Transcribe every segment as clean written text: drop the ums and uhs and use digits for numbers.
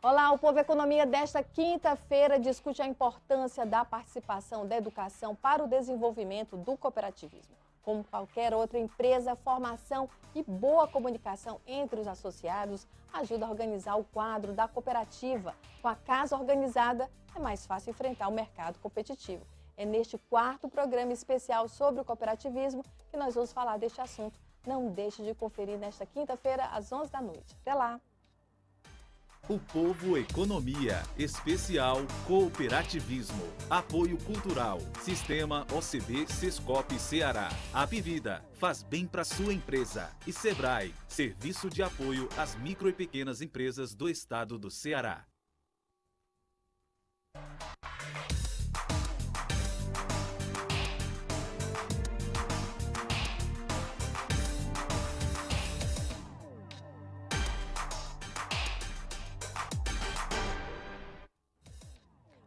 Olá, o Povo Economia desta quinta-feira discute a importância da participação da educação para o desenvolvimento do cooperativismo. Como qualquer outra empresa, formação e boa comunicação entre os associados ajuda a organizar o quadro da cooperativa. Com a casa organizada, é mais fácil enfrentar o mercado competitivo. É neste quarto programa especial sobre o cooperativismo que nós vamos falar deste assunto. Não deixe de conferir nesta quinta-feira, às 11 da noite. Até lá! O Povo Economia, especial Cooperativismo, Apoio Cultural, Sistema OCB Sescop Ceará, Apvida, faz bem para sua empresa e Sebrae, Serviço de Apoio às Micro e Pequenas Empresas do Estado do Ceará.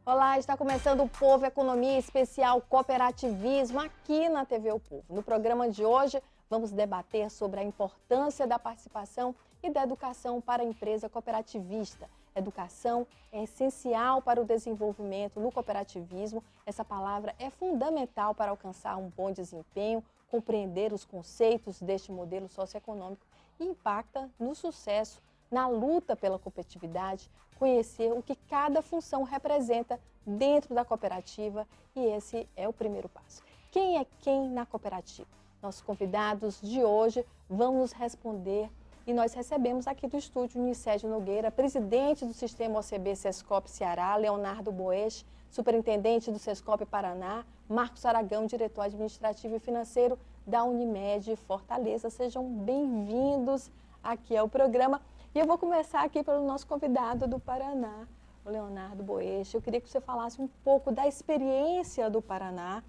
Olá, está começando o Povo Economia Especial Cooperativismo aqui na TV O Povo. No programa de hoje, vamos debater sobre a importância da participação e da educação para a empresa cooperativista. Educação é essencial para o desenvolvimento no cooperativismo. Essa palavra é fundamental para alcançar um bom desempenho, compreender os conceitos deste modelo socioeconômico e impacta no sucesso, na luta pela competitividade, conhecer o que cada função representa dentro da cooperativa, e esse é o primeiro passo. Quem é quem na cooperativa? Nossos convidados de hoje vão nos responder e nós recebemos aqui do estúdio Nicésio Nogueira, presidente do Sistema OCB Sescop Ceará, Leonardo Boesch, superintendente do Sescop Paraná, Marcos Aragão, diretor administrativo e financeiro da Unimed Fortaleza. Sejam bem-vindos aqui ao programa. E eu vou começar aqui pelo nosso convidado do Paraná, o Leonardo Boesch. Eu queria que você falasse um pouco da experiência do Paraná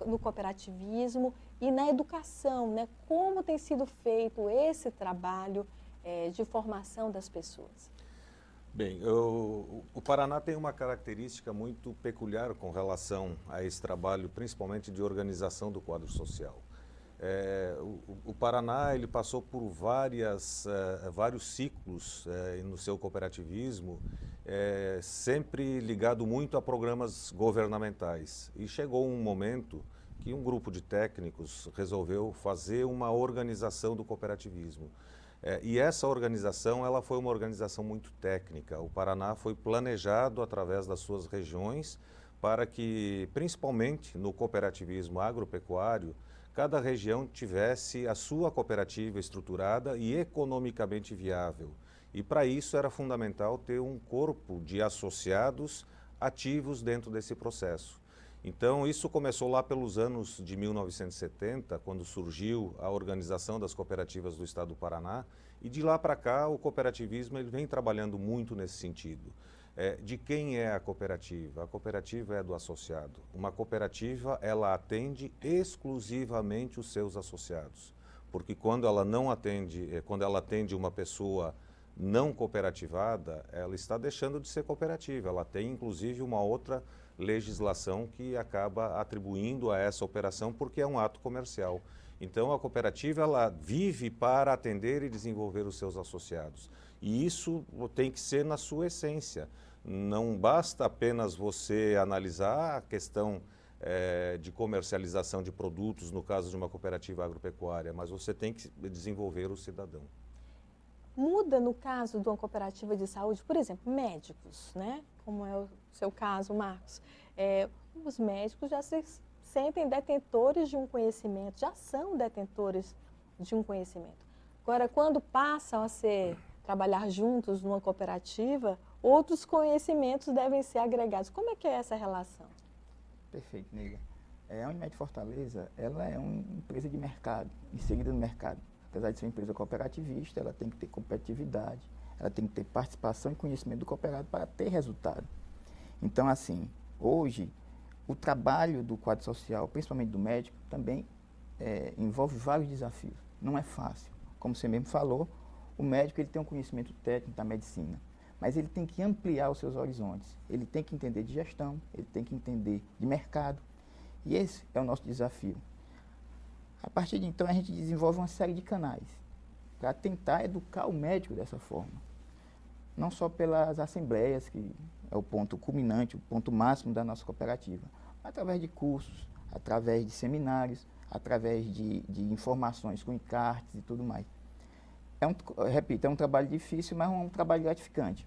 no cooperativismo e na educação, né? Como tem sido feito esse trabalho de formação das pessoas? Bem, o Paraná tem uma característica muito peculiar com relação a esse trabalho, principalmente de organização do quadro social. O Paraná ele passou por vários ciclos no seu cooperativismo, sempre ligado muito a programas governamentais. E chegou um momento que um grupo de técnicos resolveu fazer uma organização do cooperativismo. E essa organização ela foi uma organização muito técnica. O Paraná foi planejado através das suas regiões para que, principalmente no cooperativismo agropecuário, cada região tivesse a sua cooperativa estruturada e economicamente viável. E para isso era fundamental ter um corpo de associados ativos dentro desse processo. Então isso começou lá pelos anos de 1970, quando surgiu a organização das cooperativas do estado do Paraná, e de lá para cá o cooperativismo ele vem trabalhando muito nesse sentido. De quem é a cooperativa? A cooperativa é do associado. Uma cooperativa, ela atende exclusivamente os seus associados. Porque quando ela não atende, quando ela atende uma pessoa não cooperativada, ela está deixando de ser cooperativa. Ela tem, inclusive, uma outra legislação que acaba atribuindo a essa operação porque é um ato comercial. Então, a cooperativa, ela vive para atender e desenvolver os seus associados. E isso tem que ser na sua essência. Não basta apenas você analisar a questão de comercialização de produtos, no caso de uma cooperativa agropecuária, mas você tem que desenvolver o cidadão. Muda no caso de uma cooperativa de saúde, por exemplo, médicos, né? Como é o seu caso, Marcos. Os médicos já se sentem detentores de um conhecimento, já são detentores de um conhecimento. Agora, quando passam a trabalhar juntos numa cooperativa, outros conhecimentos devem ser agregados. Como é que é essa relação? Perfeito, nega. A Unimed Fortaleza, ela é uma empresa de mercado, inserida no mercado. Apesar de ser uma empresa cooperativista, ela tem que ter competitividade, ela tem que ter participação e conhecimento do cooperado para ter resultado. Então, assim, hoje, o trabalho do quadro social, principalmente do médico, também envolve vários desafios. Não é fácil. Como você mesmo falou, o médico ele tem um conhecimento técnico da medicina, mas ele tem que ampliar os seus horizontes. Ele tem que entender de gestão, ele tem que entender de mercado. E esse é o nosso desafio. A partir de então, a gente desenvolve uma série de canais para tentar educar o médico dessa forma. não só pelas assembleias, que é o ponto culminante, o ponto máximo da nossa cooperativa, mas através de cursos, através de seminários, através de informações com encartes e tudo mais. Repito, é um trabalho difícil, mas é um trabalho gratificante.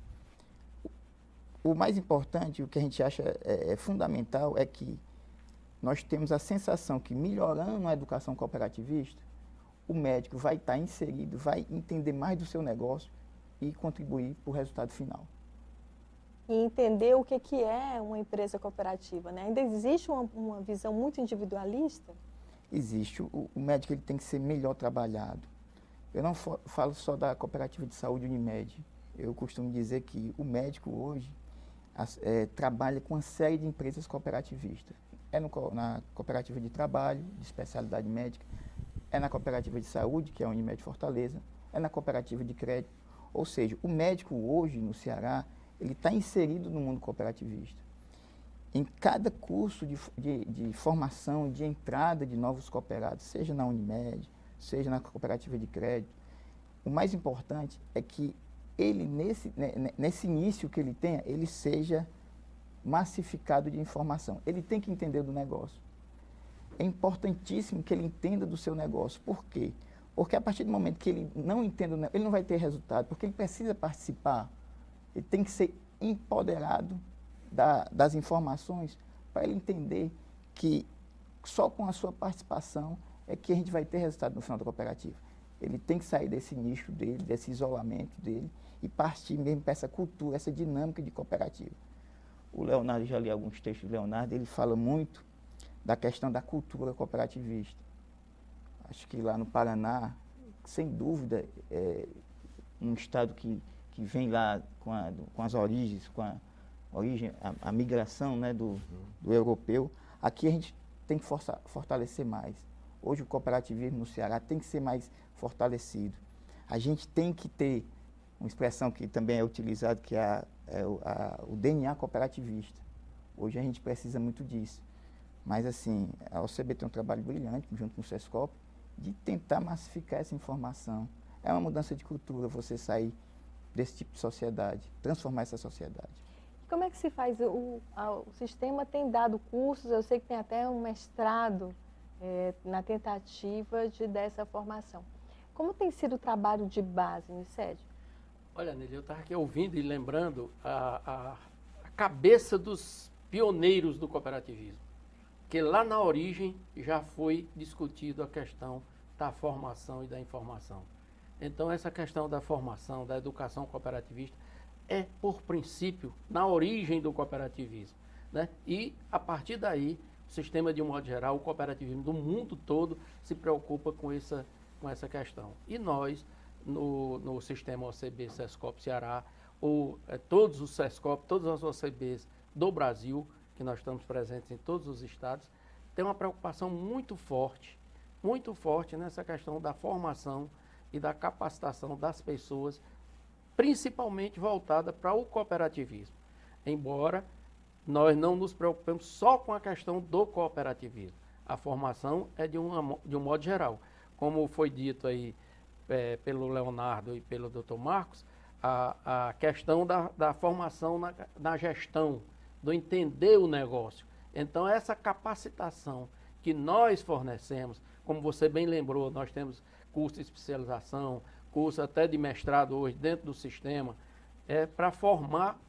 O mais importante, o que a gente acha fundamental, é que nós temos a sensação que, melhorando a educação cooperativista, o médico vai estar inserido, vai entender mais do seu negócio e contribuir para o resultado final. E entender o que é uma empresa cooperativa, né? Ainda existe uma visão muito individualista? Existe. O médico ele tem que ser melhor trabalhado. Eu não falo só da cooperativa de saúde Unimed. Eu costumo dizer que o médico hoje trabalha com uma série de empresas cooperativistas. Na cooperativa de trabalho, de especialidade médica, é na cooperativa de saúde, que é a Unimed Fortaleza, é na cooperativa de crédito. Ou seja, o médico hoje no Ceará, ele está inserido no mundo cooperativista. Em cada curso de formação, de entrada de novos cooperados, seja na Unimed, seja na cooperativa de crédito, o mais importante é que ele, nesse início que ele tenha, ele seja massificado de informação. Ele tem que entender do negócio. É importantíssimo que ele entenda do seu negócio. Por quê? Porque a partir do momento que ele não entenda, ele não vai ter resultado, porque ele precisa participar. Ele tem que ser empoderado das informações para ele entender que só com a sua participação é que a gente vai ter resultado no final da cooperativa. Ele tem que sair desse nicho dele, desse isolamento dele e partir mesmo para essa cultura, essa dinâmica de cooperativa. O Leonardo, já li alguns textos do Leonardo, ele fala muito da questão da cultura cooperativista. Acho que lá no Paraná, sem dúvida, é um estado que vem lá com as origens, a migração, né, do europeu. Aqui a gente tem que fortalecer mais. Hoje o cooperativismo no Ceará tem que ser mais fortalecido. A gente tem que ter uma expressão que também é utilizada, que é o DNA cooperativista. Hoje a gente precisa muito disso. Mas, assim, a OCB tem um trabalho brilhante, junto com o SESCOP, de tentar massificar essa informação. É uma mudança de cultura você sair desse tipo de sociedade, transformar essa sociedade. Como é que se faz? O sistema tem dado cursos, eu sei que tem até um mestrado na tentativa de dessa formação. Como tem sido o trabalho de base, Nicédio? Olha, Nelly, eu estava aqui ouvindo e lembrando a cabeça dos pioneiros do cooperativismo, que lá na origem já foi discutido a questão da formação e da informação. Então, essa questão da formação, da educação cooperativista, é, por princípio, na origem do cooperativismo, né? E, a partir daí, o sistema, de um modo geral, o cooperativismo do mundo todo se preocupa com essa questão. E nós, no sistema OCB SESCOP Ceará, todos os SESCOP, todas as OCBs do Brasil, que nós estamos presentes em todos os estados, tem uma preocupação muito forte nessa questão da formação e da capacitação das pessoas, principalmente voltada para o cooperativismo. Embora nós não nos preocupemos só com a questão do cooperativismo. A formação é de um modo geral. Como foi dito aí pelo Leonardo e pelo Dr. Marcos, a questão da formação na gestão, do entender o negócio. Então, essa capacitação que nós fornecemos, como você bem lembrou, nós temos curso de especialização, curso até de mestrado hoje dentro do sistema, para formar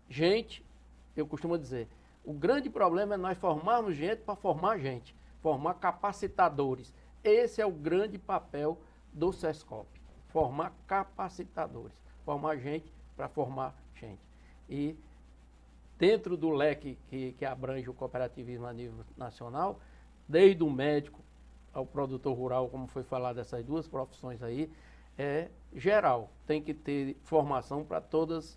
gente. Eu costumo dizer, o grande problema é nós formarmos gente para formar gente, formar capacitadores. Esse é o grande papel do SESCOP, formar capacitadores, formar gente para formar gente. E dentro do leque que abrange o cooperativismo a nível nacional, desde o médico ao produtor rural, como foi falado, dessas duas profissões aí, é geral. Tem que ter formação para todos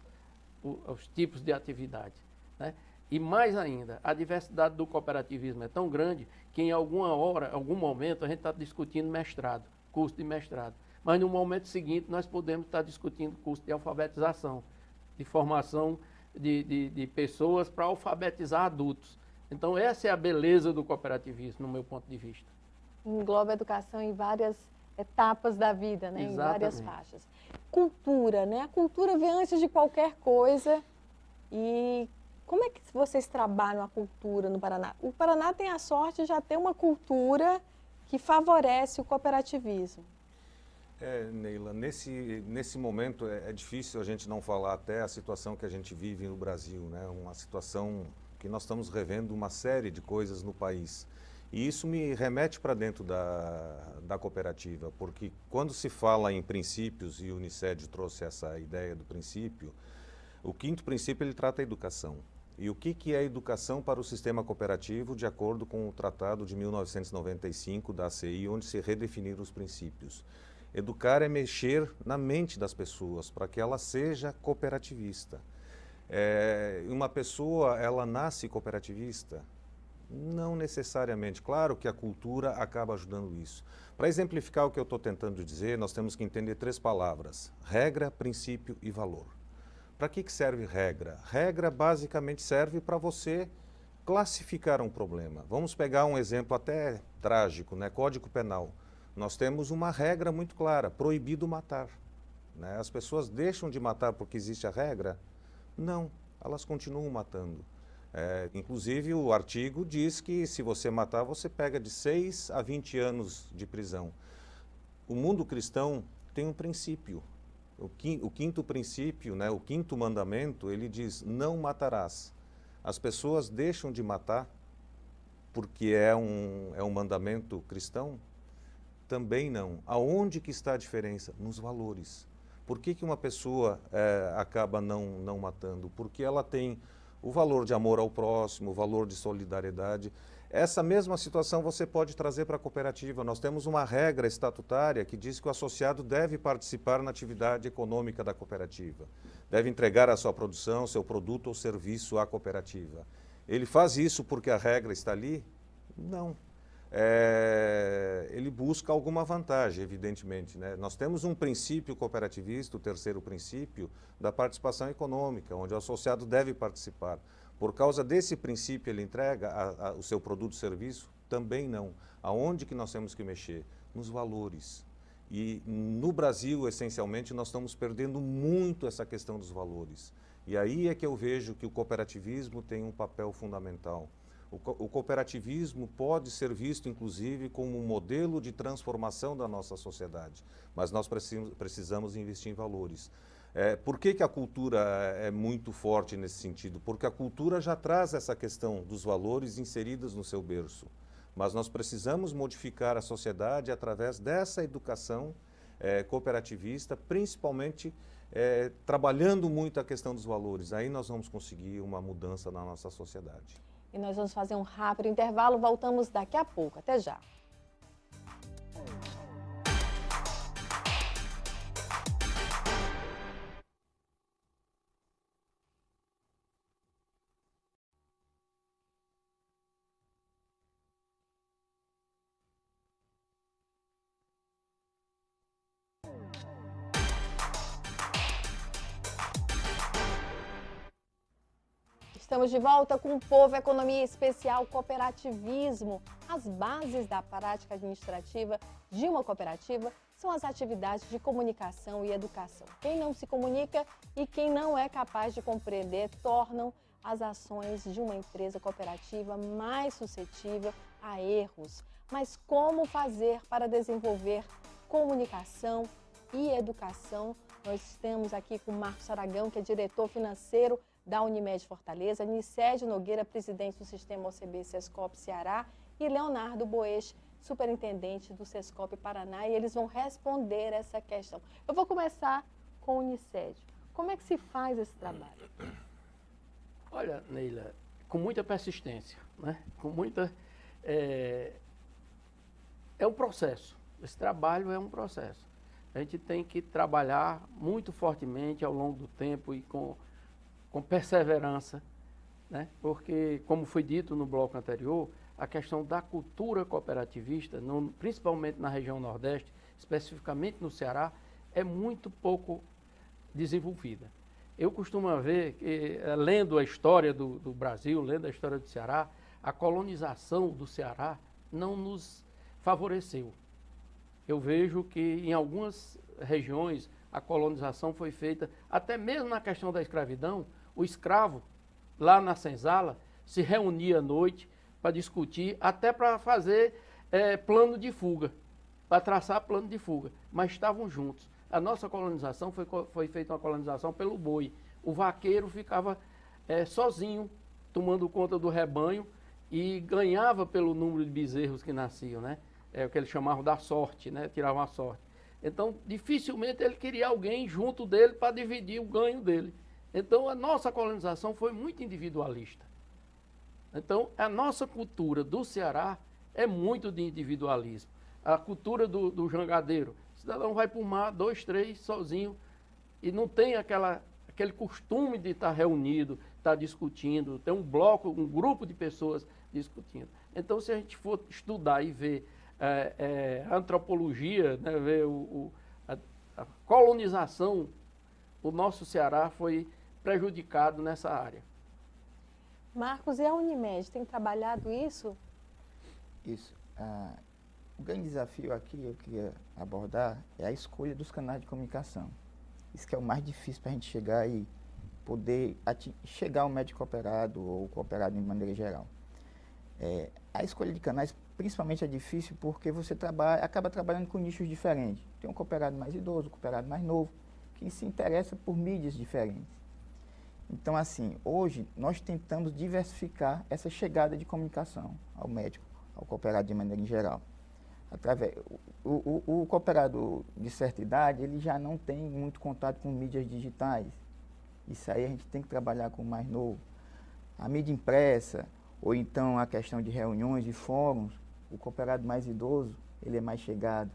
os tipos de atividade, né? E mais ainda, a diversidade do cooperativismo é tão grande que em algum momento, a gente está discutindo mestrado, curso de mestrado. Mas no momento seguinte, nós podemos estar discutindo curso de alfabetização, de formação de pessoas para alfabetizar adultos. Então, essa é a beleza do cooperativismo, no meu ponto de vista. Engloba a educação em várias etapas da vida, né? Em várias Exatamente. faixas. Cultura, né? A cultura vem antes de qualquer coisa. E como é que vocês trabalham a cultura no Paraná? O Paraná tem a sorte de já ter uma cultura que favorece o cooperativismo. Neila, nesse momento é difícil a gente não falar até a situação que a gente vive no Brasil, né? Uma situação que nós estamos revendo uma série de coisas no país. E isso me remete para dentro da cooperativa, porque quando se fala em princípios, e o Uniced trouxe essa ideia do princípio, o quinto princípio ele trata a educação. E o que é a educação para o sistema cooperativo, de acordo com o Tratado de 1995 da ACI, onde se redefiniram os princípios. Educar é mexer na mente das pessoas para que ela seja cooperativista. Uma pessoa, ela nasce cooperativista? Não necessariamente. Claro que a cultura acaba ajudando isso. Para exemplificar o que eu estou tentando dizer, nós temos que entender 3 palavras: regra, princípio e valor. Para que serve regra? Regra basicamente serve para você classificar um problema. Vamos pegar um exemplo até trágico, né? Código Penal. Nós temos uma regra muito clara: proibido matar. Né? As pessoas deixam de matar porque existe a regra? Não, elas continuam matando. Inclusive o artigo diz que se você matar, você pega de 6 a 20 anos de prisão. O mundo cristão tem um princípio. O quinto princípio, né, o quinto mandamento, ele diz: não matarás. As pessoas deixam de matar porque é um mandamento cristão? Também não. Aonde que está a diferença? Nos valores. Por que uma pessoa acaba não matando? Porque ela tem o valor de amor ao próximo, o valor de solidariedade. Essa mesma situação você pode trazer para a cooperativa. Nós temos uma regra estatutária que diz que o associado deve participar na atividade econômica da cooperativa. Deve entregar a sua produção, seu produto ou serviço à cooperativa. Ele faz isso porque a regra está ali? Não. Ele busca alguma vantagem, evidentemente, né? Nós temos um princípio cooperativista, o terceiro princípio, da participação econômica, onde o associado deve participar. Por causa desse princípio, ele entrega o seu produto ou serviço? Também não. Aonde que nós temos que mexer? Nos valores. E no Brasil, essencialmente, nós estamos perdendo muito essa questão dos valores. E aí é que eu vejo que o cooperativismo tem um papel fundamental. O cooperativismo pode ser visto, inclusive, como um modelo de transformação da nossa sociedade, mas nós precisamos investir em valores. Por que a cultura é muito forte nesse sentido? Porque a cultura já traz essa questão dos valores inseridos no seu berço, mas nós precisamos modificar a sociedade através dessa educação cooperativista, principalmente trabalhando muito a questão dos valores. Aí nós vamos conseguir uma mudança na nossa sociedade. E nós vamos fazer um rápido intervalo, voltamos daqui a pouco. Até já. Estamos de volta com o Povo Economia Especial Cooperativismo. As bases da prática administrativa de uma cooperativa são as atividades de comunicação e educação. Quem não se comunica e quem não é capaz de compreender tornam as ações de uma empresa cooperativa mais suscetível a erros. Mas como fazer para desenvolver comunicação e educação? Nós estamos aqui com o Marcos Aragão, que é diretor financeiro da Unimed Fortaleza, Nicédio Nogueira, presidente do Sistema OCB Sescop Ceará, e Leonardo Boesch, superintendente do Sescop Paraná, e eles vão responder essa questão. Eu vou começar com o Nicédio. Como é que se faz esse trabalho? Olha, Neila, com muita persistência, né? Com muita... É um processo. Esse trabalho é um processo. A gente tem que trabalhar muito fortemente ao longo do tempo e com perseverança, né? Porque, como foi dito no bloco anterior, a questão da cultura cooperativista, principalmente na região Nordeste, especificamente no Ceará, é muito pouco desenvolvida. Eu costumo ver que, lendo a história do Brasil, lendo a história do Ceará, a colonização do Ceará não nos favoreceu. eu vejo que em algumas regiões a colonização foi feita, até mesmo na questão da escravidão, o escravo, lá na senzala, se reunia à noite para discutir, até para fazer plano de fuga, para traçar plano de fuga, mas estavam juntos. A nossa colonização foi feita uma colonização pelo boi. O vaqueiro ficava sozinho, tomando conta do rebanho e ganhava pelo número de bezerros que nasciam, né? É o que eles chamavam da sorte, né? Tiravam a sorte. Então, dificilmente ele queria alguém junto dele para dividir o ganho dele. Então, a nossa colonização foi muito individualista. Então, a nossa cultura do Ceará é muito de individualismo. A cultura do jangadeiro. O cidadão vai para o mar, 2, 3, sozinho, e não tem aquele costume de estar reunido, estar discutindo, ter um bloco, um grupo de pessoas discutindo. Então, se a gente for estudar e ver a antropologia, né, ver a colonização, o nosso Ceará foi prejudicado nessa área. Marcos, e a Unimed tem trabalhado isso? Isso. O grande desafio aqui, eu queria abordar, é a escolha dos canais de comunicação. Isso que é o mais difícil para a gente chegar e poder chegar ao médico cooperado ou cooperado de maneira geral. A escolha de canais, principalmente, é difícil porque você acaba trabalhando com nichos diferentes. Tem um cooperado mais idoso, um cooperado mais novo, que se interessa por mídias diferentes. Então, assim, hoje nós tentamos diversificar essa chegada de comunicação ao médico, ao cooperado de maneira geral. O cooperado de certa idade, ele já não tem muito contato com mídias digitais. Isso aí a gente tem que trabalhar com o mais novo. A mídia impressa, ou então a questão de reuniões e fóruns, o cooperado mais idoso, ele é mais chegado.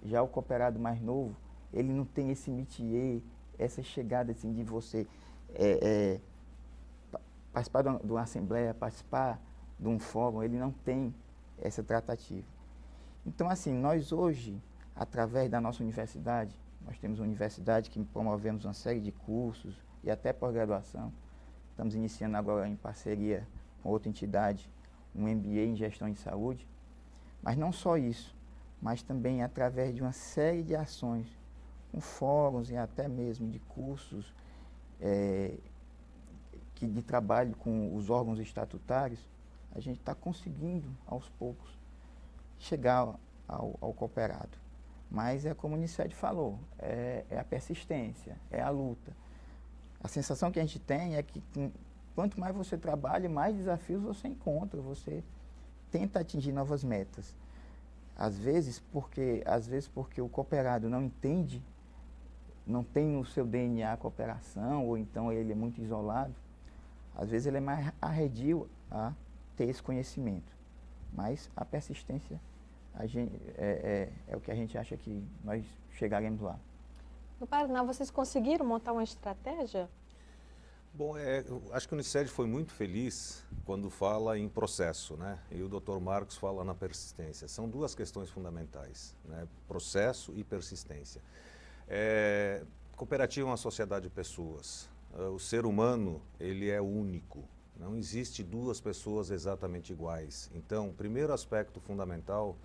Já o cooperado mais novo, ele não tem esse métier, essa chegada assim, de você participar de uma assembleia, participar de um fórum, ele não tem essa tratativa. Então, assim, nós hoje, através da nossa universidade, nós temos uma universidade que promovemos uma série de cursos e até pós-graduação. Estamos iniciando agora em parceria com outra entidade, um MBA em Gestão de Saúde. Mas não só isso, mas também através de uma série de ações, com fóruns e até mesmo de cursos de trabalho com os órgãos estatutários, a gente está conseguindo, aos poucos, chegar ao cooperado. Mas é como o Nicete falou, é a persistência, é a luta. A sensação que a gente tem é que quanto mais você trabalha, mais desafios você encontra, você tenta atingir novas metas. Às vezes porque o cooperado não entende, não tem no seu DNA a cooperação, ou então ele é muito isolado, às vezes ele é mais arredio a ter esse conhecimento. Mas a persistência é o que a gente acha que nós chegaremos lá. No Paraná, vocês conseguiram montar uma estratégia? Bom, eu acho que o Uniced foi muito feliz quando fala em processo, né? E o Dr. Marcos fala na persistência. São duas questões fundamentais, né? Processo e persistência. Cooperativa é uma sociedade de pessoas. O ser humano, ele é único. Não existe duas pessoas exatamente iguais. Então, o primeiro aspecto fundamental,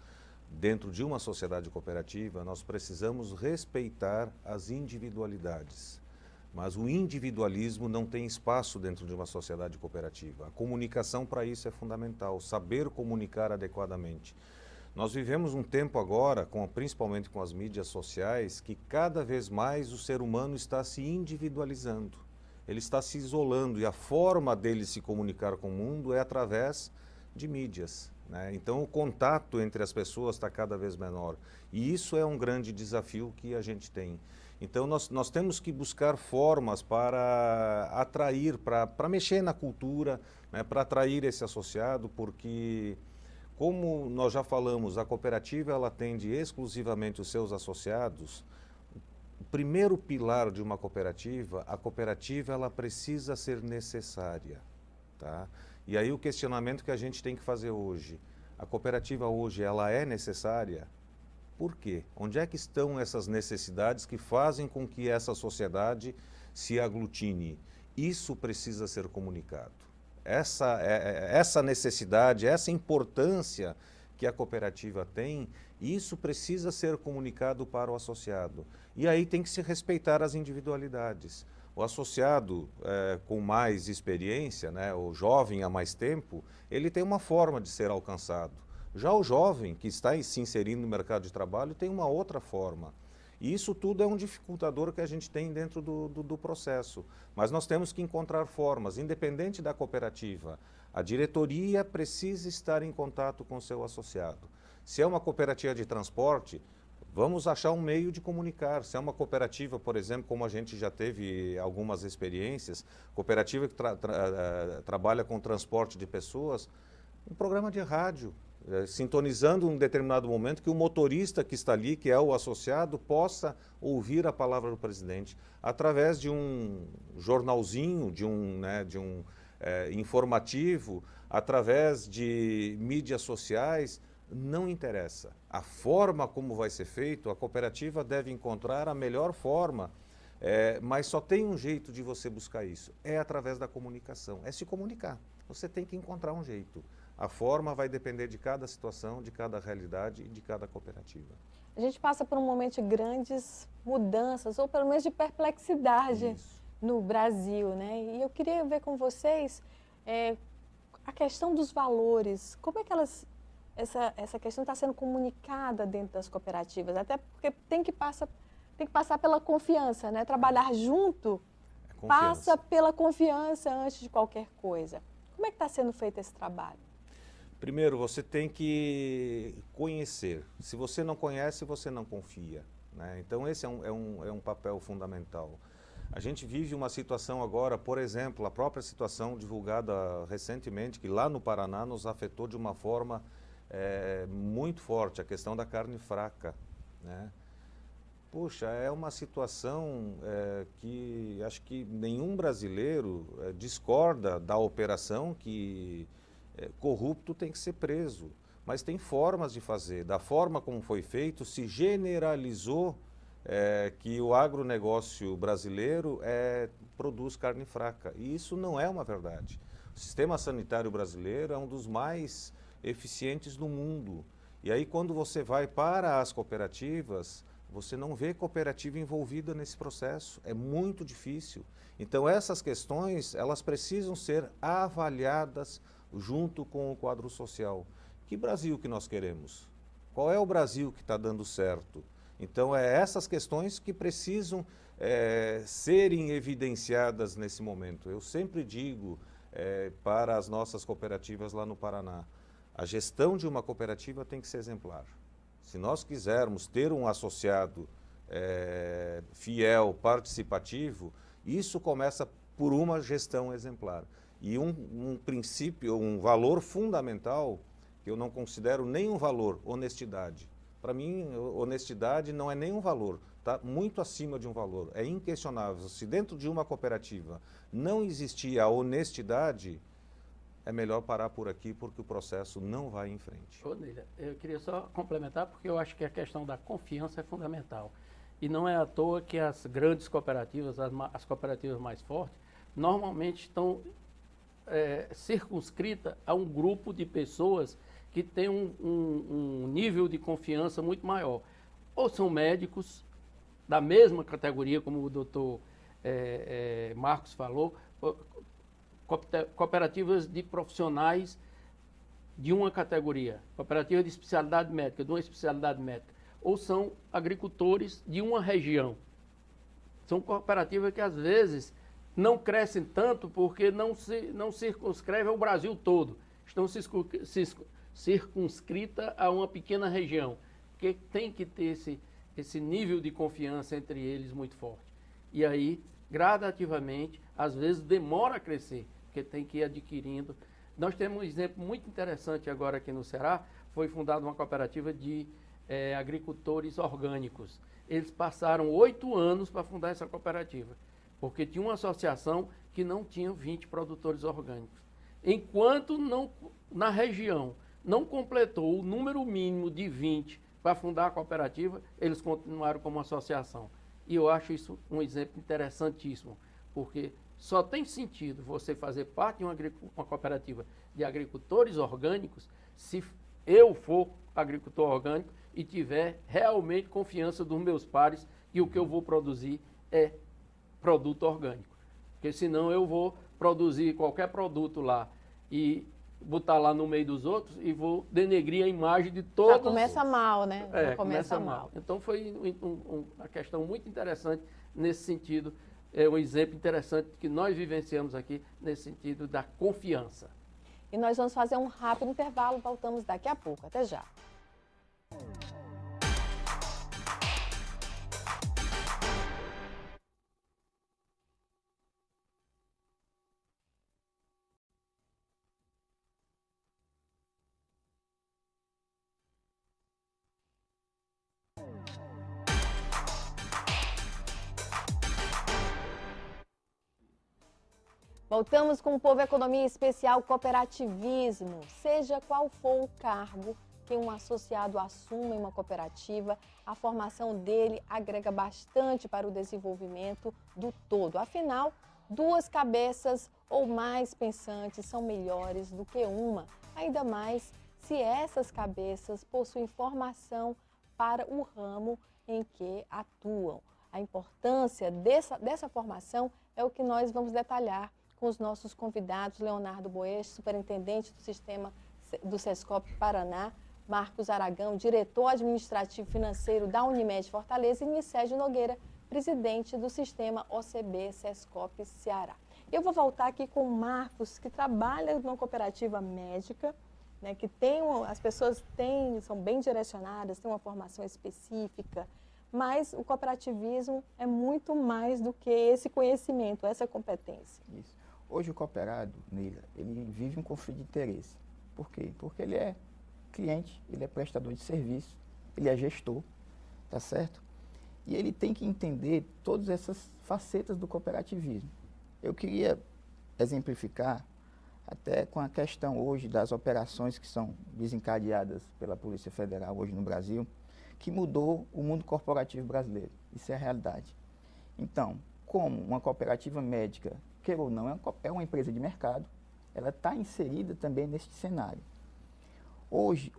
dentro de uma sociedade cooperativa, nós precisamos respeitar as individualidades. Mas o individualismo não tem espaço dentro de uma sociedade cooperativa. A comunicação para isso é fundamental, saber comunicar adequadamente. Nós vivemos um tempo agora, principalmente com as mídias sociais, que cada vez mais o ser humano está se individualizando. Ele está se isolando e a forma dele se comunicar com o mundo é através de mídias, né? Então o contato entre as pessoas está cada vez menor. E isso é um grande desafio que a gente tem. Então nós temos que buscar formas para atrair, para mexer na cultura, né, para atrair esse associado, porque, como nós já falamos, a cooperativa ela atende exclusivamente os seus associados. O primeiro pilar de uma cooperativa, a cooperativa ela precisa ser necessária, tá? E aí o questionamento que a gente tem que fazer hoje, a cooperativa hoje ela é necessária? Por quê? Onde é que estão essas necessidades que fazem com que essa sociedade se aglutine? Isso precisa ser comunicado. Essa necessidade, essa importância que a cooperativa tem, isso precisa ser comunicado para o associado. E aí tem que se respeitar as individualidades. O associado com mais experiência, né, o jovem há mais tempo, ele tem uma forma de ser alcançado. Já o jovem que está se inserindo no mercado de trabalho tem uma outra forma. E isso tudo é um dificultador que a gente tem dentro do processo. Mas nós temos que encontrar formas, independente da cooperativa. A diretoria precisa estar em contato com o seu associado. Se é uma cooperativa de transporte, vamos achar um meio de comunicar. Se é uma cooperativa, por exemplo, como a gente já teve algumas experiências, cooperativa que trabalha com transporte de pessoas, um programa de rádio, sintonizando um determinado momento que o motorista que está ali, que é o associado, possa ouvir a palavra do presidente através de um jornalzinho, de um informativo, através de mídias sociais. Não interessa. A forma como vai ser feito, a cooperativa deve encontrar a melhor forma, mas só tem um jeito de você buscar isso, é através da comunicação, é se comunicar. Você tem que encontrar um jeito. A forma vai depender de cada situação, de cada realidade e de cada cooperativa. A gente passa por um momento de grandes mudanças, ou pelo menos de perplexidade no Brasil, né? E eu queria ver com vocês a questão dos valores. Como é que essa questão está sendo comunicada dentro das cooperativas? Até porque tem que passar pela confiança, né? Trabalhar junto passa pela confiança antes de qualquer coisa. Como é que está sendo feito esse trabalho? Primeiro, você tem que conhecer. Se você não conhece, você não confia, né? Então, esse é um papel fundamental. A gente vive uma situação agora, por exemplo, a própria situação divulgada recentemente, que lá no Paraná nos afetou de uma forma muito forte, a questão da carne fraca, né? Puxa, é uma situação que acho que nenhum brasileiro discorda da operação, que corrupto tem que ser preso, mas tem formas de fazer. Da forma como foi feito, se generalizou que o agronegócio brasileiro produz carne fraca, e isso não é uma verdade. O sistema sanitário brasileiro é um dos mais eficientes do mundo, e aí quando você vai para as cooperativas, você não vê cooperativa envolvida nesse processo, é muito difícil. Então essas questões, elas precisam ser avaliadas junto com o quadro social. Que Brasil que nós queremos? Qual é o Brasil que está dando certo? Então essas questões que precisam serem evidenciadas nesse momento. Eu sempre digo para as nossas cooperativas lá no Paraná, a gestão de uma cooperativa tem que ser exemplar. Se nós quisermos ter um associado fiel, participativo, isso começa por uma gestão exemplar. E um princípio, um valor fundamental, que eu não considero nenhum valor, honestidade. Para mim, honestidade não é nenhum valor, está muito acima de um valor, é inquestionável. Se dentro de uma cooperativa não existir a honestidade, é melhor parar por aqui, porque o processo não vai em frente. Ô, Neila, eu queria só complementar, porque eu acho que a questão da confiança é fundamental. E não é à toa que as grandes cooperativas, as cooperativas mais fortes, normalmente estão circunscritas a um grupo de pessoas que tem um nível de confiança muito maior. Ou são médicos da mesma categoria, como o doutor Marcos falou, cooperativas de profissionais de uma categoria, cooperativa de especialidade médica, de uma especialidade médica, ou são agricultores de uma região. São cooperativas que às vezes não crescem tanto porque não circunscrevem ao Brasil todo, estão circunscritas a uma pequena região, porque tem que ter esse nível de confiança entre eles muito forte. E aí, gradativamente, às vezes demora a crescer, porque tem que ir adquirindo. Nós temos um exemplo muito interessante agora aqui no Ceará, foi fundada uma cooperativa de agricultores orgânicos. Eles passaram 8 anos para fundar essa cooperativa, porque tinha uma associação que não tinha 20 produtores orgânicos. Enquanto na região não completou o número mínimo de 20 para fundar a cooperativa, eles continuaram como associação. E eu acho isso um exemplo interessantíssimo, porque só tem sentido você fazer parte de uma cooperativa de agricultores orgânicos se eu for agricultor orgânico e tiver realmente confiança dos meus pares que o que eu vou produzir é produto orgânico. Porque senão eu vou produzir qualquer produto lá e botar lá no meio dos outros e vou denegrir a imagem de todos. Já começa mal, né? Já Começa mal. Então foi uma questão muito interessante nesse sentido, é um exemplo interessante que nós vivenciamos aqui nesse sentido da confiança. E nós vamos fazer um rápido intervalo, voltamos daqui a pouco. Até já. Voltamos com o Povo Economia Especial Cooperativismo. Seja qual for o cargo que um associado assuma em uma cooperativa, a formação dele agrega bastante para o desenvolvimento do todo. Afinal, duas cabeças ou mais pensantes são melhores do que uma, ainda mais se essas cabeças possuem formação para o ramo em que atuam. A importância dessa formação é o que nós vamos detalhar com os nossos convidados, Leonardo Boeste, superintendente do sistema do Sescop Paraná, Marcos Aragão, diretor administrativo financeiro da Unimed Fortaleza, e Nicésio Nogueira, presidente do sistema OCB Sescop Ceará. Eu vou voltar aqui com o Marcos, que trabalha numa cooperativa médica, né, que as pessoas são bem direcionadas, têm uma formação específica, mas o cooperativismo é muito mais do que esse conhecimento, essa competência. Isso. Hoje o cooperado, Neila, ele vive um conflito de interesse. Por quê? Porque ele é cliente, ele é prestador de serviço, ele é gestor, tá certo? E ele tem que entender todas essas facetas do cooperativismo. Eu queria exemplificar até com a questão hoje das operações que são desencadeadas pela Polícia Federal hoje no Brasil, que mudou o mundo corporativo brasileiro. Isso é a realidade. Então, como uma cooperativa médica, queira ou não, é uma empresa de mercado, ela está inserida também neste cenário. Hoje,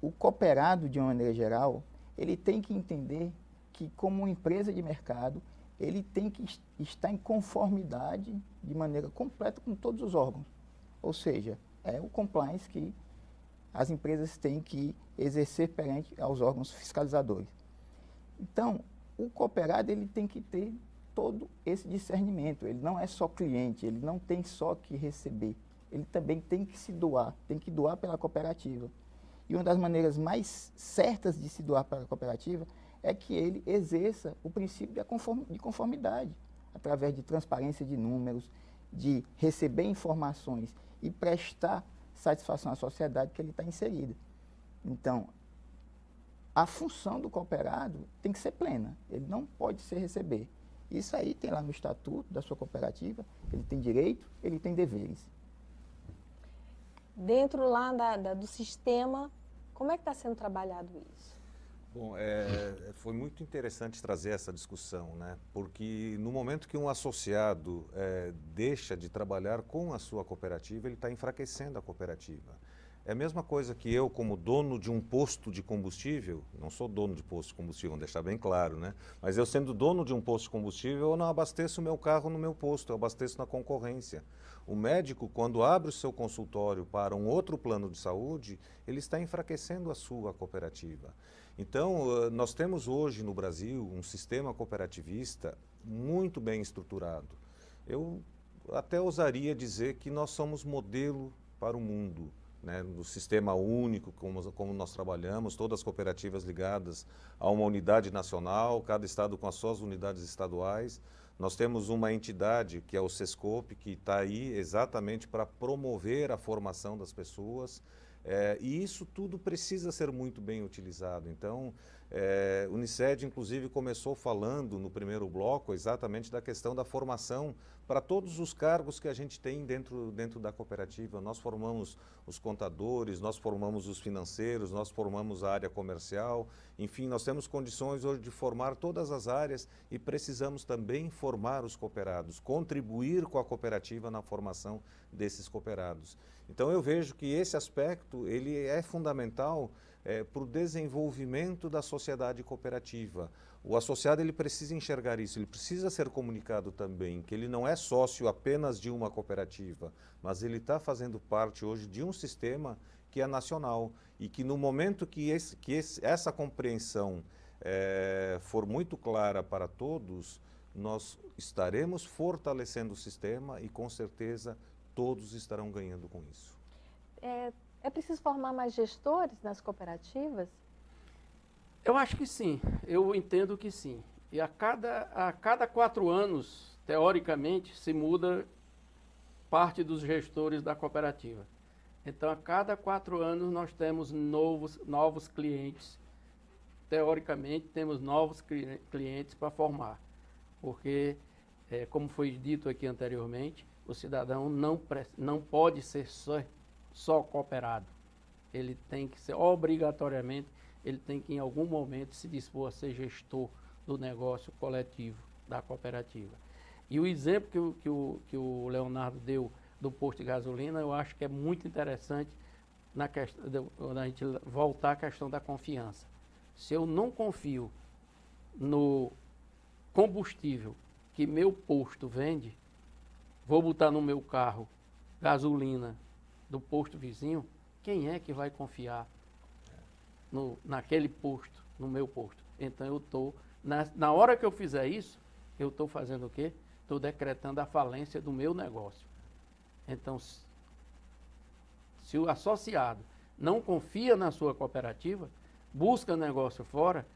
o cooperado, de uma maneira geral, ele tem que entender que, como uma empresa de mercado, ele tem que estar em conformidade de maneira completa com todos os órgãos. Ou seja, é o compliance que as empresas têm que exercer perante aos órgãos fiscalizadores. Então, o cooperado ele tem que ter todo esse discernimento. Ele não é só cliente, ele não tem só que receber. Ele também tem que se doar, tem que doar pela cooperativa. E uma das maneiras mais certas de se doar para a cooperativa é que ele exerça o princípio de conformidade, através de transparência de números, de receber informações e prestar satisfação à sociedade que ele está inserida. Então, a função do cooperado tem que ser plena, ele não pode ser receber. Isso aí tem lá no estatuto da sua cooperativa, ele tem direito, ele tem deveres. Dentro lá do sistema, como é que está sendo trabalhado isso? Bom, foi muito interessante trazer essa discussão, né? Porque no momento que um associado deixa de trabalhar com a sua cooperativa, ele está enfraquecendo a cooperativa. É a mesma coisa que eu, como dono de um posto de combustível, não sou dono de posto de combustível, vamos deixar bem claro, né? Mas eu sendo dono de um posto de combustível, eu não abasteço o meu carro no meu posto, eu abasteço na concorrência. O médico, quando abre o seu consultório para um outro plano de saúde, ele está enfraquecendo a sua cooperativa. Então, nós temos hoje no Brasil um sistema cooperativista muito bem estruturado. Eu até ousaria dizer que nós somos modelo para o mundo, né, no sistema único, como nós trabalhamos, todas as cooperativas ligadas a uma unidade nacional, cada estado com as suas unidades estaduais. Nós temos uma entidade, que é o Sescop, que está aí exatamente para promover a formação das pessoas, e isso tudo precisa ser muito bem utilizado. Então, O Uniced, inclusive, começou falando no primeiro bloco exatamente da questão da formação para todos os cargos que a gente tem dentro da cooperativa. Nós formamos os contadores, nós formamos os financeiros, nós formamos a área comercial, enfim, nós temos condições hoje de formar todas as áreas e precisamos também formar os cooperados, contribuir com a cooperativa na formação desses cooperados. Então eu vejo que esse aspecto ele é fundamental para o desenvolvimento da sociedade cooperativa. O associado ele precisa enxergar isso, ele precisa ser comunicado também, que ele não é sócio apenas de uma cooperativa, mas ele está fazendo parte hoje de um sistema que é nacional e que no momento que essa compreensão for muito clara para todos, nós estaremos fortalecendo o sistema e com certeza todos estarão ganhando com isso. É preciso formar mais gestores nas cooperativas? Eu acho que sim, eu entendo que sim. E a cada 4 anos, teoricamente, se muda parte dos gestores da cooperativa. Então, a cada 4 anos, nós temos novos clientes. Teoricamente, temos novos clientes para formar. Porque, como foi dito aqui anteriormente, o cidadão não pode ser só cooperado. Ele tem que ser, obrigatoriamente, ele tem que em algum momento se dispor a ser gestor do negócio coletivo da cooperativa. E o exemplo que o Leonardo deu do posto de gasolina, eu acho que é muito interessante na questão, quando a gente voltar à questão da confiança. Se eu não confio no combustível que meu posto vende, vou botar no meu carro gasolina do posto vizinho, quem é que vai confiar naquele posto, no meu posto? Então eu estou, na hora que eu fizer isso, eu estou fazendo o quê? Estou decretando a falência do meu negócio. Então, se o associado não confia na sua cooperativa, busca negócio fora,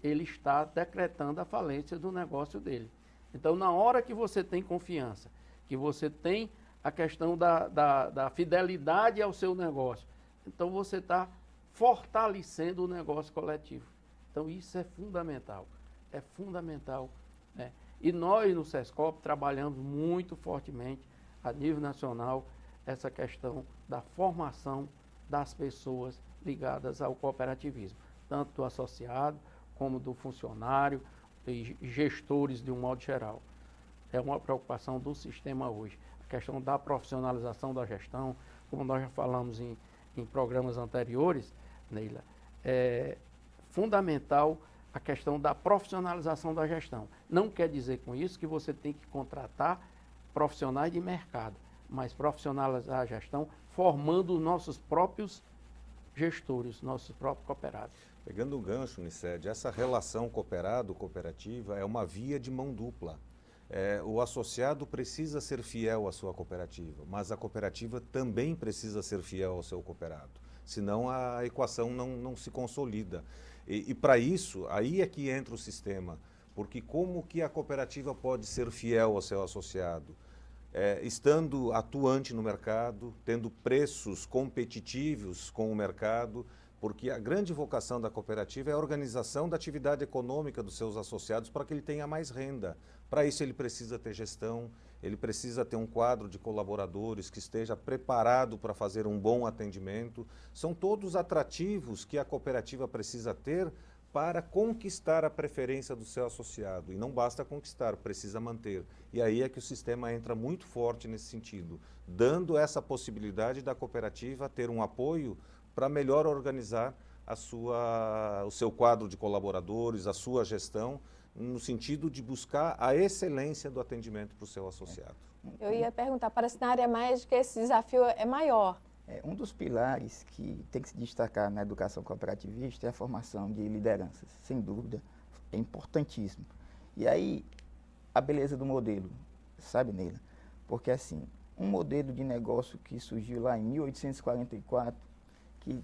ele está decretando a falência do negócio dele. Então, na hora que você tem confiança, que você tem a questão da fidelidade ao seu negócio, então você está fortalecendo o negócio coletivo. Então, isso é fundamental. É fundamental, né? E nós, no SESCOP, trabalhamos muito fortemente, a nível nacional, essa questão da formação das pessoas ligadas ao cooperativismo, tanto do associado, como do funcionário e gestores de um modo geral. É uma preocupação do sistema hoje. A questão da profissionalização da gestão, como nós já falamos em programas anteriores, Neila, é fundamental a questão da profissionalização da gestão. Não quer dizer com isso que você tem que contratar profissionais de mercado, mas profissionalizar a gestão formando os nossos próprios gestores, nossos próprios cooperados. Pegando o gancho, Uniced, essa relação cooperado-cooperativa é uma via de mão dupla. O associado precisa ser fiel à sua cooperativa, mas a cooperativa também precisa ser fiel ao seu cooperado, senão a equação não se consolida. E para isso, aí é que entra o sistema, porque como que a cooperativa pode ser fiel ao seu associado? Estando atuante no mercado, tendo preços competitivos com o mercado, porque a grande vocação da cooperativa é a organização da atividade econômica dos seus associados para que ele tenha mais renda. Para isso ele precisa ter gestão, ele precisa ter um quadro de colaboradores que esteja preparado para fazer um bom atendimento. São todos atrativos que a cooperativa precisa ter para conquistar a preferência do seu associado. E não basta conquistar, precisa manter. E aí é que o sistema entra muito forte nesse sentido, dando essa possibilidade da cooperativa ter um apoio para melhor organizar o seu quadro de colaboradores, a sua gestão, no sentido de buscar a excelência do atendimento para o seu associado. Eu ia perguntar, parece que na área médica esse desafio é maior. Um dos pilares que tem que se destacar na educação cooperativista é a formação de lideranças, sem dúvida, é importantíssimo. E aí, a beleza do modelo, sabe, Neila? Porque assim, um modelo de negócio que surgiu lá em 1844, que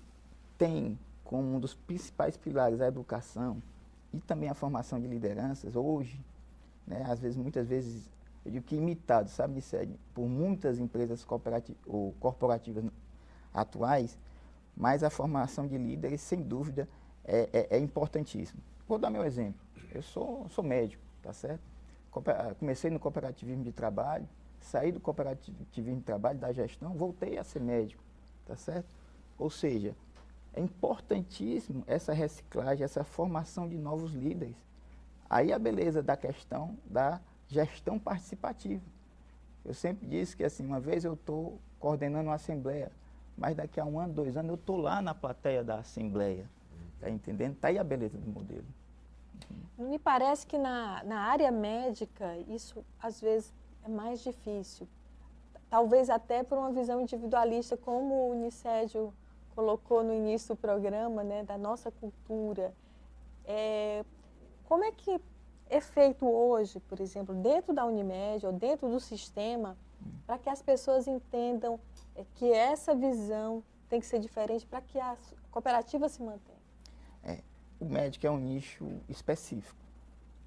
tem como um dos principais pilares a educação e também a formação de lideranças, hoje, né, muitas vezes, eu digo que imitado, sabe, Uniced, por muitas empresas corporativas atuais, mas a formação de líderes, sem dúvida, é importantíssimo. Vou dar meu exemplo. Eu sou médico, tá certo? Comecei no cooperativismo de trabalho, saí do cooperativismo de trabalho, da gestão, voltei a ser médico, tá certo? Ou seja, é importantíssimo essa reciclagem, essa formação de novos líderes. Aí a beleza da questão da gestão participativa. Eu sempre disse que assim, uma vez eu estou coordenando uma assembleia, mas daqui a 1 ano, 2 anos, eu estou lá na plateia da assembleia. Está entendendo? Está aí a beleza do modelo. Me parece que na área médica isso às vezes é mais difícil. Talvez até por uma visão individualista, como o Nicédio colocou no início do programa, né, da nossa cultura. Como é que é feito hoje, por exemplo, dentro da Unimed ou dentro do sistema, para que as pessoas entendam que essa visão tem que ser diferente para que a cooperativa se mantenha? O médico é um nicho específico,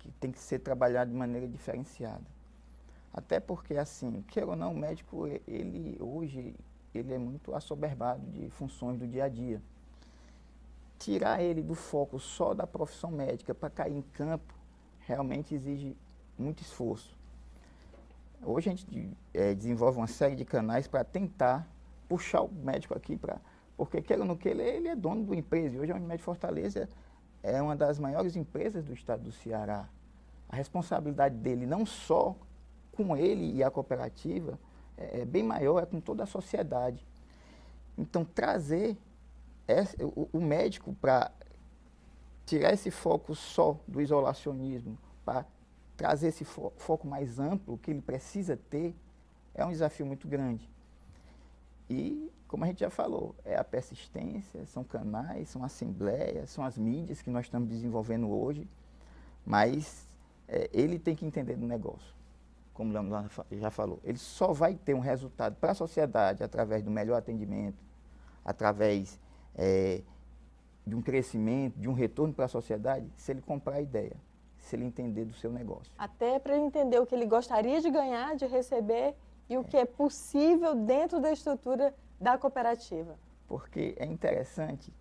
que tem que ser trabalhado de maneira diferenciada. Até porque, assim, queira ou não, o médico, hoje, ele é muito assoberbado de funções do dia a dia. Tirar ele do foco só da profissão médica para cair em campo, realmente exige muito esforço. Hoje a gente desenvolve uma série de canais para tentar puxar o médico aqui porque, queira ou não queira, ele é dono da empresa. E hoje a Unimed Fortaleza é uma das maiores empresas do estado do Ceará. A responsabilidade dele, não só com ele e a cooperativa, é bem maior, é com toda a sociedade. Então, trazer o médico para tirar esse foco só do isolacionismo, para trazer esse foco mais amplo que ele precisa ter, é um desafio muito grande. E, como a gente já falou, é a persistência, são canais, são assembleias, são as mídias que nós estamos desenvolvendo hoje, mas ele tem que entender do negócio, como o Leandro já falou. Ele só vai ter um resultado para a sociedade através do melhor atendimento, através de um crescimento, de um retorno para a sociedade, se ele comprar a ideia, se ele entender do seu negócio. Até para ele entender o que ele gostaria de ganhar, de receber, e o que é possível dentro da estrutura da cooperativa. Porque é interessante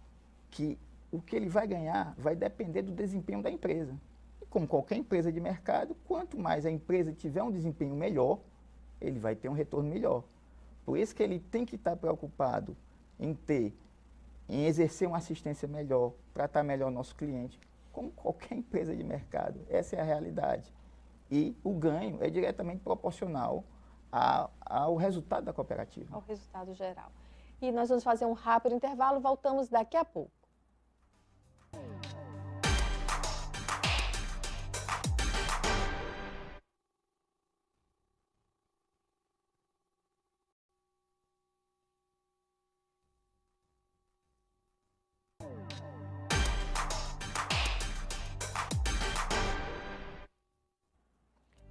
que o que ele vai ganhar vai depender do desempenho da empresa. E como qualquer empresa de mercado, quanto mais a empresa tiver um desempenho melhor, ele vai ter um retorno melhor. Por isso que ele tem que estar preocupado em exercer uma assistência melhor, tratar melhor o nosso cliente, como qualquer empresa de mercado. Essa é a realidade. E o ganho é diretamente proporcional ao resultado da cooperativa. Ao resultado geral. E nós vamos fazer um rápido intervalo, voltamos daqui a pouco.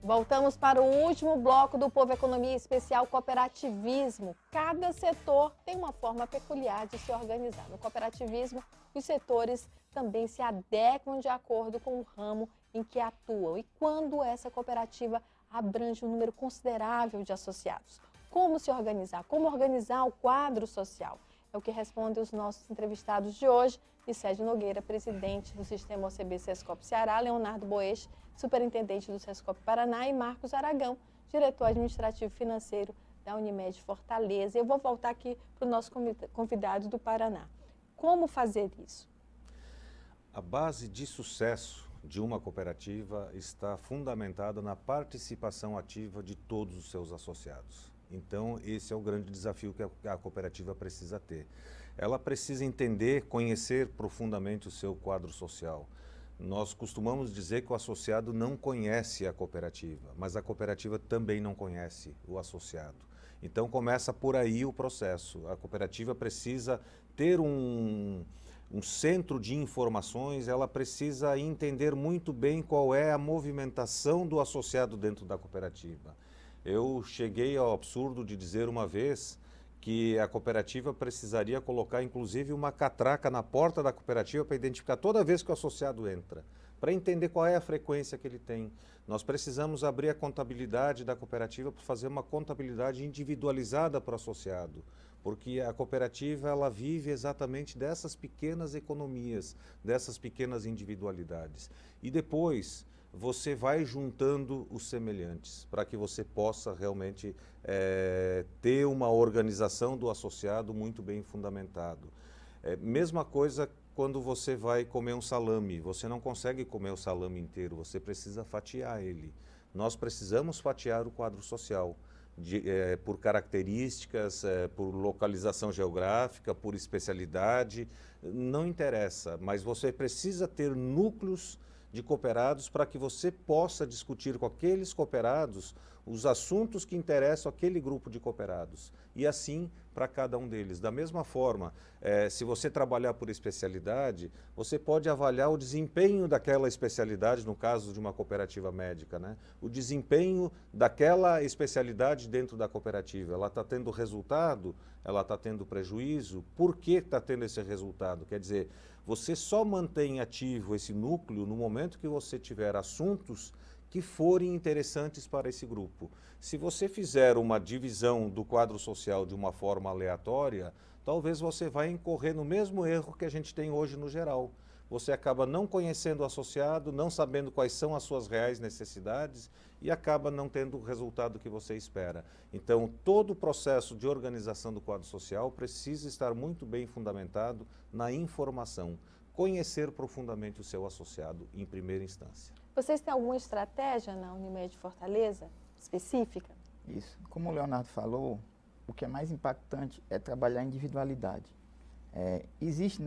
Voltamos para o último bloco do Povo Economia Especial Cooperativismo. Cada setor tem uma forma peculiar de se organizar. No cooperativismo, os setores também se adequam de acordo com o ramo em que atuam e quando essa cooperativa abrange um número considerável de associados. Como se organizar? Como organizar o quadro social? É o que respondem os nossos entrevistados de hoje. Nicédio Nogueira, presidente do Sistema OCB Sescop Ceará, Leonardo Boeste, superintendente do Sescop Paraná, e Marcos Aragão, diretor administrativo financeiro da Unimed Fortaleza. Eu vou voltar aqui para o nosso convidado do Paraná. Como fazer isso? A base de sucesso de uma cooperativa está fundamentada na participação ativa de todos os seus associados. Então, esse é o grande desafio que a cooperativa precisa ter. Ela precisa entender, conhecer profundamente o seu quadro social. Nós costumamos dizer que o associado não conhece a cooperativa, mas a cooperativa também não conhece o associado. Então, começa por aí o processo. A cooperativa precisa ter um centro de informações, ela precisa entender muito bem qual é a movimentação do associado dentro da cooperativa. Eu cheguei ao absurdo de dizer uma vez que a cooperativa precisaria colocar, inclusive, uma catraca na porta da cooperativa para identificar toda vez que o associado entra. para entender qual é a frequência que ele tem. Nós precisamos abrir a contabilidade da cooperativa para fazer uma contabilidade individualizada para o associado, porque a cooperativa ela vive exatamente dessas pequenas economias, dessas pequenas individualidades. E depois você vai juntando os semelhantes para que você possa realmente ter uma organização do associado muito bem fundamentado. Mesma coisa quando você vai comer um salame, você não consegue comer o salame inteiro, você precisa fatiar ele. Nós precisamos fatiar o quadro social, por características, por localização geográfica, por especialidade, não interessa, mas você precisa ter núcleos de cooperados para que você possa discutir com aqueles cooperados os assuntos que interessam aquele grupo de cooperados. E assim para cada um deles. Da mesma forma, se você trabalhar por especialidade, você pode avaliar o desempenho daquela especialidade, no caso de uma cooperativa médica, né? O desempenho daquela especialidade dentro da cooperativa. Ela está tendo resultado? Ela está tendo prejuízo? Por que está tendo esse resultado? Quer dizer, você só mantém ativo esse núcleo no momento que você tiver assuntos que forem interessantes para esse grupo. Se você fizer uma divisão do quadro social de uma forma aleatória, talvez você vai incorrer no mesmo erro que a gente tem hoje no geral. Você acaba não conhecendo o associado, não sabendo quais são as suas reais necessidades e acaba não tendo o resultado que você espera. Então, todo o processo de organização do quadro social precisa estar muito bem fundamentado na informação. Conhecer profundamente o seu associado em primeira instância. Vocês têm alguma estratégia na Unimed Fortaleza específica? Isso. Como o Leonardo falou, o que é mais impactante é trabalhar a individualidade. Existe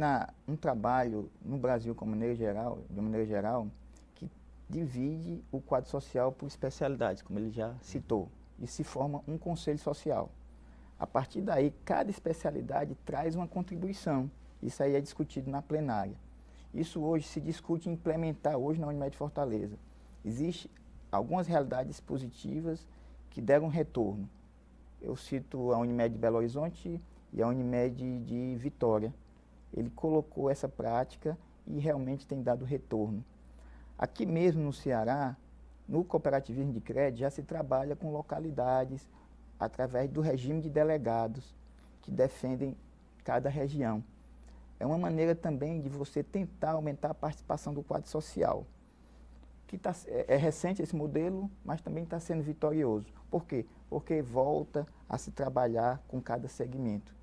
um trabalho no Brasil, de maneira geral, que divide o quadro social por especialidades, como ele já citou, e se forma um conselho social. A partir daí, cada especialidade traz uma contribuição. Isso aí é discutido na plenária. Isso hoje se discute em implementar hoje na Unimed Fortaleza. Existem algumas realidades positivas que deram retorno. Eu cito a Unimed de Belo Horizonte e a Unimed de Vitória. Ele colocou essa prática e realmente tem dado retorno. Aqui mesmo no Ceará, no cooperativismo de crédito, já se trabalha com localidades através do regime de delegados que defendem cada região. É uma maneira também de você tentar aumentar a participação do quadro social. É recente esse modelo, mas também está sendo vitorioso. Por quê? Porque volta a se trabalhar com cada segmento.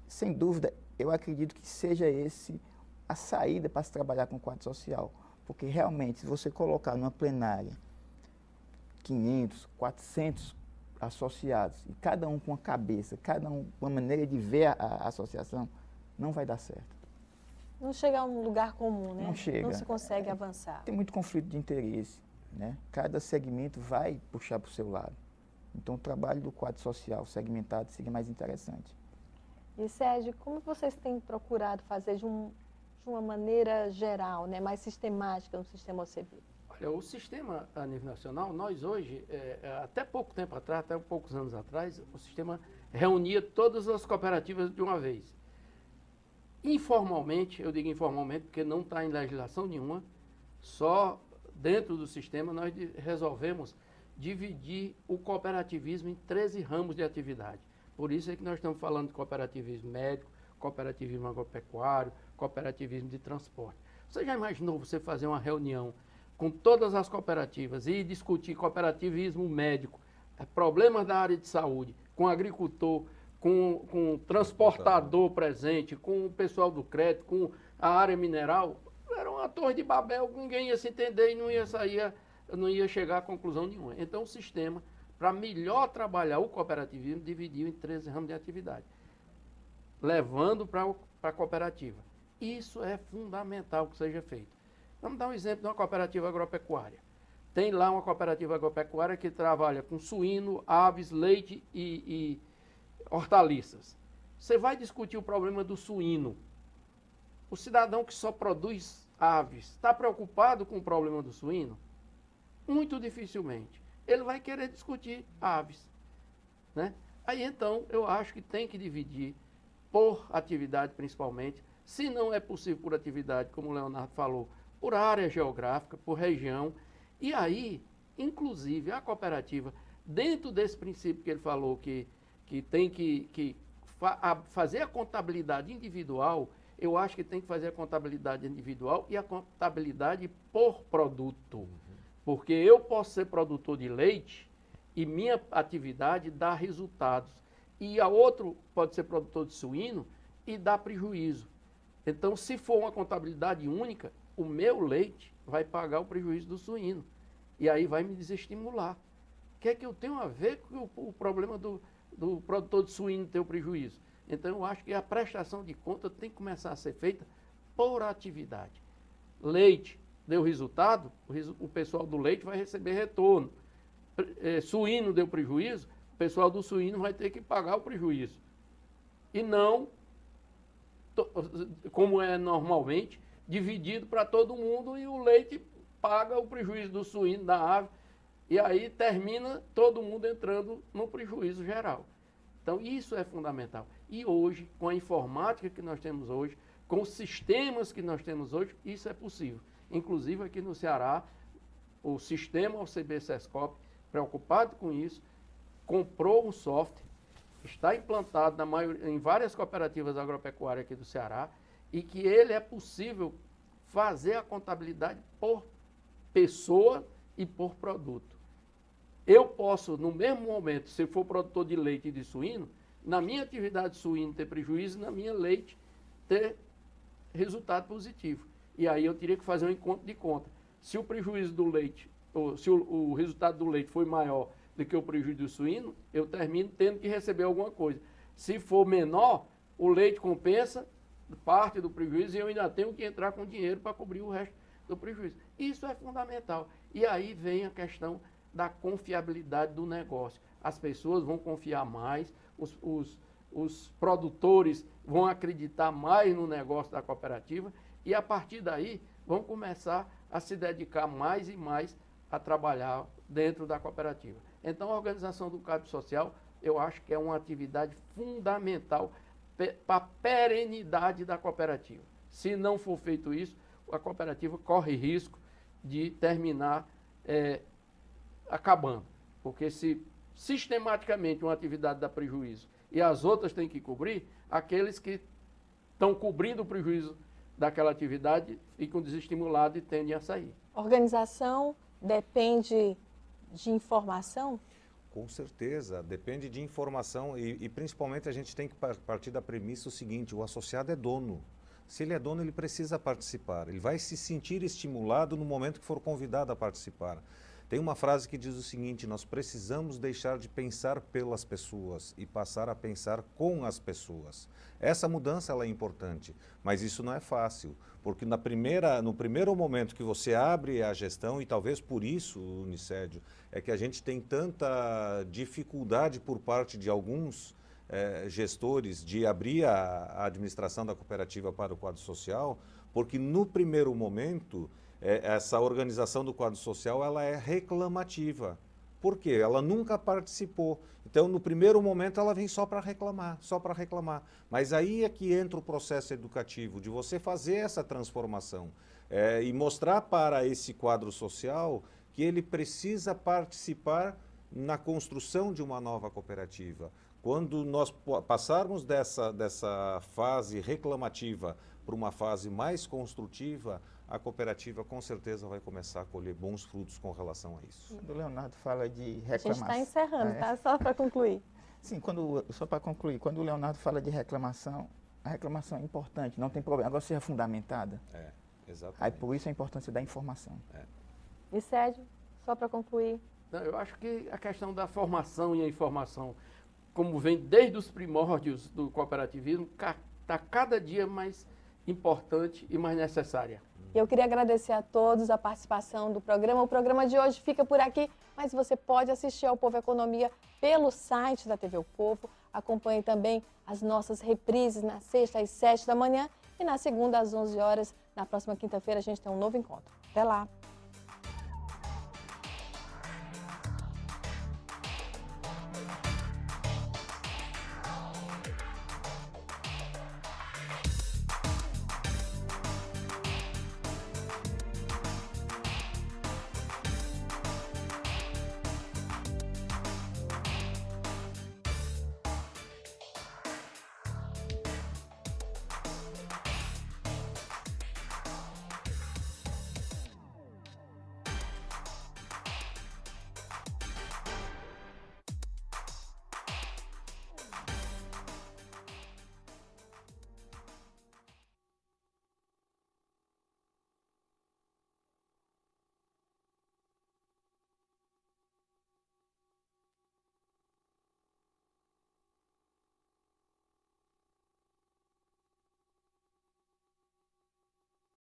Sem dúvida, eu acredito que seja esse a saída para se trabalhar com o quadro social. Porque realmente, se você colocar numa plenária 500, 400 associados, e cada um com uma cabeça, cada um com uma maneira de ver a associação, não vai dar certo. Não chega a um lugar comum, né? Não chega. Não se consegue avançar. Tem muito conflito de interesse, né? Cada segmento vai puxar para o seu lado. Então, o trabalho do quadro social segmentado seria mais interessante. E, Sérgio, como vocês têm procurado fazer de uma maneira geral, né, mais sistemática no sistema OCB? Olha, o sistema a nível nacional, nós hoje, até pouco tempo atrás, até poucos anos atrás, o sistema reunia todas as cooperativas de uma vez. Informalmente, eu digo informalmente porque não está em legislação nenhuma, só dentro do sistema nós resolvemos dividir o cooperativismo em 13 ramos de atividade. Por isso é que nós estamos falando de cooperativismo médico, cooperativismo agropecuário, cooperativismo de transporte. Você já imaginou você fazer uma reunião com todas as cooperativas e discutir cooperativismo médico, problemas da área de saúde, com agricultor, com transportador presente, com o pessoal do crédito, com a área mineral? Era uma torre de Babel, ninguém ia se entender e não ia chegar a conclusão nenhuma. Então o sistema, para melhor trabalhar o cooperativismo, dividiu em 13 ramos de atividade, levando para a cooperativa. Isso é fundamental que seja feito. Vamos dar um exemplo de uma cooperativa agropecuária. Tem lá uma cooperativa agropecuária que trabalha com suíno, aves, leite e hortaliças. Você vai discutir o problema do suíno. O cidadão que só produz aves está preocupado com o problema do suíno? Muito dificilmente. Ele vai querer discutir aves, né? Aí então eu acho que tem que dividir por atividade principalmente. Se não é possível por atividade, como o Leonardo falou, por área geográfica, por região. E aí, inclusive, a cooperativa, dentro desse princípio que ele falou, que tem que fazer a contabilidade individual, eu acho que tem que fazer a contabilidade individual e a contabilidade por produto. Porque eu posso ser produtor de leite e minha atividade dá resultados. E a outro pode ser produtor de suíno e dá prejuízo. Então, se for uma contabilidade única, o meu leite vai pagar o prejuízo do suíno. E aí vai me desestimular. O que é que eu tenho a ver com o problema do produtor de suíno ter o prejuízo? Então, eu acho que a prestação de conta tem que começar a ser feita por atividade. Leite deu resultado, o pessoal do leite vai receber retorno. Suíno deu prejuízo, o pessoal do suíno vai ter que pagar o prejuízo. E não, como é normalmente, dividido para todo mundo e o leite paga o prejuízo do suíno, da ave, e aí termina todo mundo entrando no prejuízo geral. Então, isso é fundamental. E hoje, com a informática que nós temos hoje, com os sistemas que nós temos hoje, isso é possível. Inclusive, aqui no Ceará, o sistema OCB Sescop, preocupado com isso, comprou um software, está implantado em várias cooperativas agropecuárias aqui do Ceará, e que ele é possível fazer a contabilidade por pessoa e por produto. Eu posso, no mesmo momento, se eu for produtor de leite e de suíno, na minha atividade suíno ter prejuízo, na minha leite ter resultado positivo. E aí eu teria que fazer um encontro de conta. Se o prejuízo do leite, ou se o resultado do leite foi maior do que o prejuízo do suíno, eu termino tendo que receber alguma coisa. Se for menor, o leite compensa parte do prejuízo e eu ainda tenho que entrar com dinheiro para cobrir o resto do prejuízo. Isso é fundamental. E aí vem a questão da confiabilidade do negócio. As pessoas vão confiar mais, os produtores vão acreditar mais no negócio da cooperativa e a partir daí vão começar a se dedicar mais e mais a trabalhar dentro da cooperativa. Então a organização do CAD social, eu acho que é uma atividade fundamental para a perenidade da cooperativa. Se não for feito isso, a cooperativa corre risco de terminar acabando. Porque se sistematicamente uma atividade dá prejuízo e as outras têm que cobrir, aqueles que estão cobrindo o prejuízo daquela atividade ficam desestimulados e tendem a sair. Organização depende de informação? Com certeza, depende de informação e principalmente a gente tem que partir da premissa o seguinte, o associado é dono. Se ele é dono, ele precisa participar, ele vai se sentir estimulado no momento que for convidado a participar. Tem uma frase que diz o seguinte, nós precisamos deixar de pensar pelas pessoas e passar a pensar com as pessoas. Essa mudança ela é importante, mas isso não é fácil, porque no primeiro momento que você abre a gestão, e talvez por isso, Unicédio, é que a gente tem tanta dificuldade por parte de alguns gestores de abrir a administração da cooperativa para o quadro social, porque no primeiro momento essa organização do quadro social ela é reclamativa. Por quê? Ela nunca participou. Então, no primeiro momento, ela vem só para reclamar, só para reclamar. Mas aí é que entra o processo educativo, de você fazer essa transformação e mostrar para esse quadro social que ele precisa participar na construção de uma nova cooperativa. Quando nós passarmos dessa fase reclamativa para uma fase mais construtiva, a cooperativa com certeza vai começar a colher bons frutos com relação a isso. Quando o Leonardo fala de reclamação... A gente está encerrando, tá? Só para concluir. Sim, só para concluir, quando o Leonardo fala de reclamação, a reclamação é importante, não tem problema, agora seja fundamentada. Exatamente. Aí por isso a importância da informação. E Sérgio, só para concluir. Eu acho que a questão da formação e a informação, como vem desde os primórdios do cooperativismo, está cada dia mais importante e mais necessária. Eu queria agradecer a todos a participação do programa. O programa de hoje fica por aqui, mas você pode assistir ao Povo Economia pelo site da TV O Povo. Acompanhe também as nossas reprises na sexta às 7 da manhã e na segunda às 11 horas. Na próxima quinta-feira a gente tem um novo encontro. Até lá!